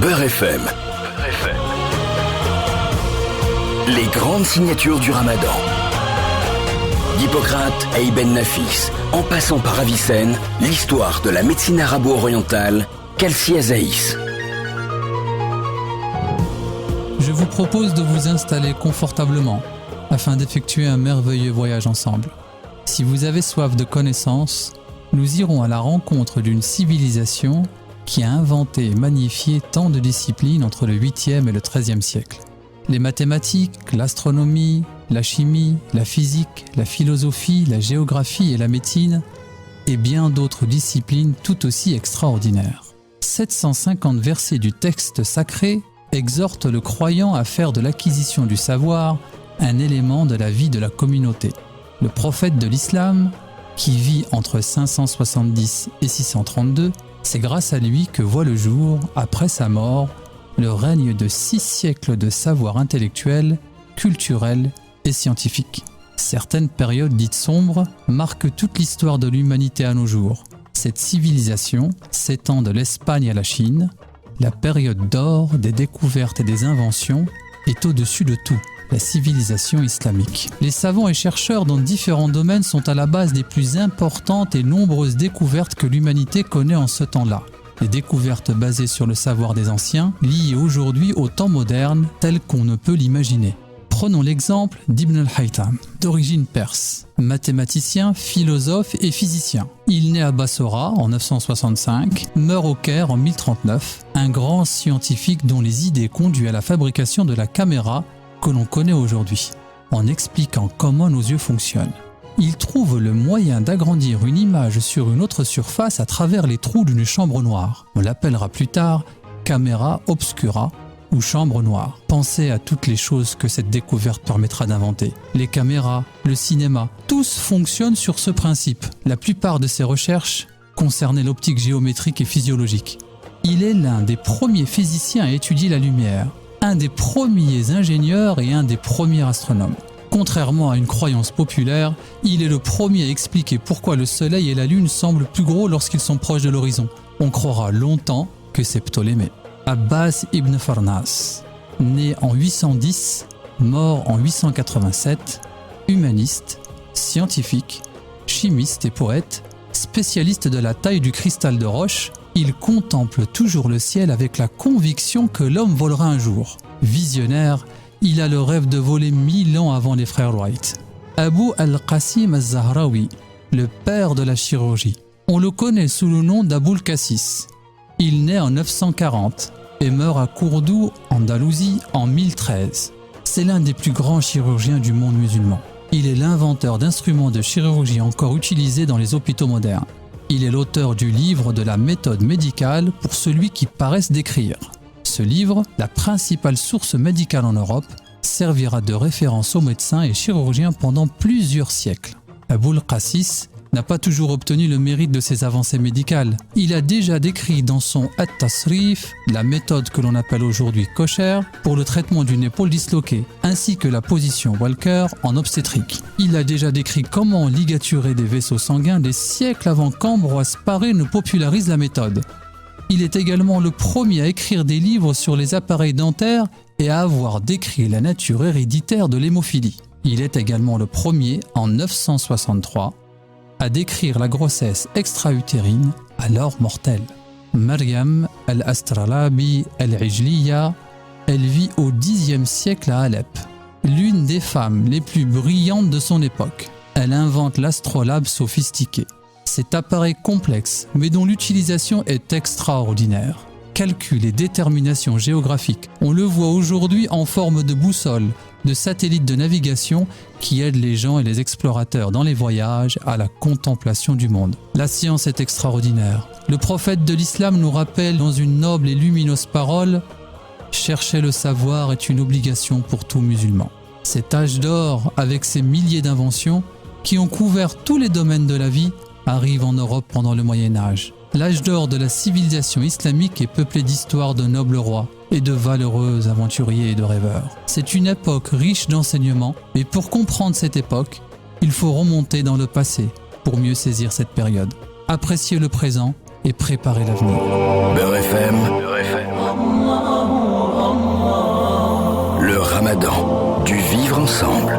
Beurre FM. Les grandes signatures du Ramadan. D'Hippocrate à Ibn Nafis, en passant par Avicenne, l'histoire de la médecine arabo-orientale, Kalsi Azaïs. Je vous propose de vous installer confortablement afin d'effectuer un merveilleux voyage ensemble. Si vous avez soif de connaissances, nous irons à la rencontre d'une civilisation qui a inventé et magnifié tant de disciplines entre le 8e et le 13e siècle. Les mathématiques, l'astronomie, la chimie, la physique, la philosophie, la géographie et la médecine, et bien d'autres disciplines tout aussi extraordinaires. 750 versets du texte sacré exhortent le croyant à faire de l'acquisition du savoir un élément de la vie de la communauté. Le prophète de l'islam, qui vit entre 570 et 632, c'est grâce à lui que voit le jour, après sa mort, le règne de 6 siècles de savoir intellectuel, culturel et scientifique. Certaines périodes dites sombres marquent toute l'histoire de l'humanité à nos jours. Cette civilisation s'étend de l'Espagne à la Chine. La période d'or des découvertes et des inventions est au-dessus de tout, la civilisation islamique. Les savants et chercheurs dans différents domaines sont à la base des plus importantes et nombreuses découvertes que l'humanité connaît en ce temps-là. Les découvertes basées sur le savoir des anciens, liées aujourd'hui au temps moderne tel qu'on ne peut l'imaginer. Prenons l'exemple d'Ibn al-Haytham, d'origine perse, mathématicien, philosophe et physicien. Il naît à Bassora en 965, meurt au Caire en 1039, un grand scientifique dont les idées conduisent à la fabrication de la caméra que l'on connaît aujourd'hui, en expliquant comment nos yeux fonctionnent. Il trouve le moyen d'agrandir une image sur une autre surface à travers les trous d'une chambre noire. On l'appellera plus tard caméra obscura ou chambre noire. Pensez à toutes les choses que cette découverte permettra d'inventer. Les caméras, le cinéma, tous fonctionnent sur ce principe. La plupart de ses recherches concernaient l'optique géométrique et physiologique. Il est l'un des premiers physiciens à étudier la lumière, un des premiers ingénieurs et un des premiers astronomes. Contrairement à une croyance populaire, il est le premier à expliquer pourquoi le Soleil et la Lune semblent plus gros lorsqu'ils sont proches de l'horizon. On croira longtemps que c'est Ptolémée. Abbas ibn Farnas, né en 810, mort en 887, humaniste, scientifique, chimiste et poète, spécialiste de la taille du cristal de roche, il contemple toujours le ciel avec la conviction que l'homme volera un jour. Visionnaire, il a le rêve de voler 1000 ans avant les frères Wright. Abu al-Qasim al-Zahrawi, le père de la chirurgie. On le connaît sous le nom d'Abul Cassis. Il naît en 940 et meurt à Cordoue, Andalousie, en 1013. C'est l'un des plus grands chirurgiens du monde musulman. Il est l'inventeur d'instruments de chirurgie encore utilisés dans les hôpitaux modernes. Il est l'auteur du livre de la méthode médicale pour celui qui paraisse d'écrire. Ce livre, la principale source médicale en Europe, servira de référence aux médecins et chirurgiens pendant plusieurs siècles. Abul Qasis n'a pas toujours obtenu le mérite de ses avancées médicales. Il a déjà décrit dans son At-Tasrif la méthode que l'on appelle aujourd'hui kosher pour le traitement d'une épaule disloquée, ainsi que la position Walker en obstétrique. Il a déjà décrit comment ligaturer des vaisseaux sanguins des siècles avant qu'Ambroise Paré ne popularise la méthode. Il est également le premier à écrire des livres sur les appareils dentaires et à avoir décrit la nature héréditaire de l'hémophilie. Il est également le premier, en 963, à décrire la grossesse extra-utérine, alors mortelle. Maryam al-Astralabi al-Ijliya, elle vit au Xe siècle à Alep, l'une des femmes les plus brillantes de son époque. Elle invente l'astrolabe sophistiqué. Cet appareil complexe, mais dont l'utilisation est extraordinaire. Calcul et détermination géographique, on le voit aujourd'hui en forme de boussole, de satellite de navigation qui aide les gens et les explorateurs dans les voyages à la contemplation du monde. La science est extraordinaire. Le prophète de l'islam nous rappelle dans une noble et lumineuse parole « Chercher le savoir est une obligation pour tout musulman ». Cet âge d'or, avec ses milliers d'inventions qui ont couvert tous les domaines de la vie, arrive en Europe pendant le Moyen-Âge. L'âge d'or de la civilisation islamique est peuplé d'histoires de nobles rois et de valeureux aventuriers et de rêveurs. C'est une époque riche d'enseignements, mais pour comprendre cette époque, il faut remonter dans le passé pour mieux saisir cette période. Apprécier le présent et préparer l'avenir. Beurre FM. Ramadan, du vivre ensemble.